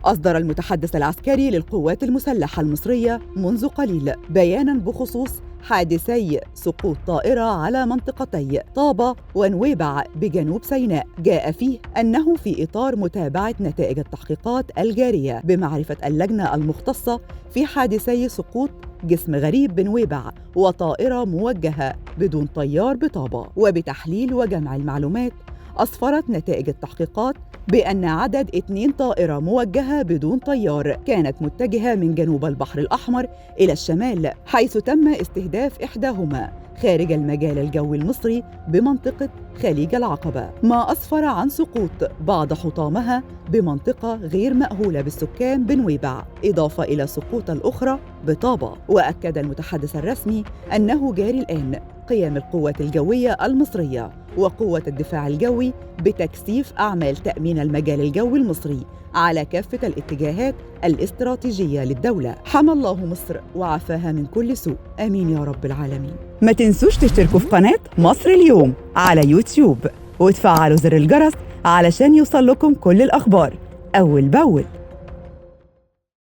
أصدر المتحدث العسكري للقوات المسلحة المصرية منذ قليل بياناً بخصوص حادثي سقوط طائرة على منطقتي طابة ونويبع بجنوب سيناء. جاء فيه أنه في إطار متابعة نتائج التحقيقات الجارية بمعرفة اللجنة المختصة في حادثي سقوط جسم غريب بنويبع وطائرة موجهة بدون طيار بطابة، وبتحليل وجمع المعلومات أسفرت نتائج التحقيقات بأن عدد 2 طائرة موجهة بدون طيار كانت متجهة من جنوب البحر الأحمر إلى الشمال، حيث تم استهداف إحداهما خارج المجال الجوي المصري بمنطقة خليج العقبة، ما أسفر عن سقوط بعض حطامها بمنطقة غير مأهولة بالسكان بنويبع، إضافة إلى سقوط الأخرى بطابة. وأكد المتحدث الرسمي أنه جاري الآن قيام القوات الجوية المصرية وقوة الدفاع الجوي بتكثيف أعمال تأمين المجال الجوي المصري على كافة الاتجاهات الاستراتيجية للدولة. حمى الله مصر وعافاها من كل سوء، آمين يا رب العالمين. ما تنسوش تشتركوا في قناة مصر اليوم على يوتيوب وتفعلوا زر الجرس علشان يوصل لكم كل الأخبار أول بأول.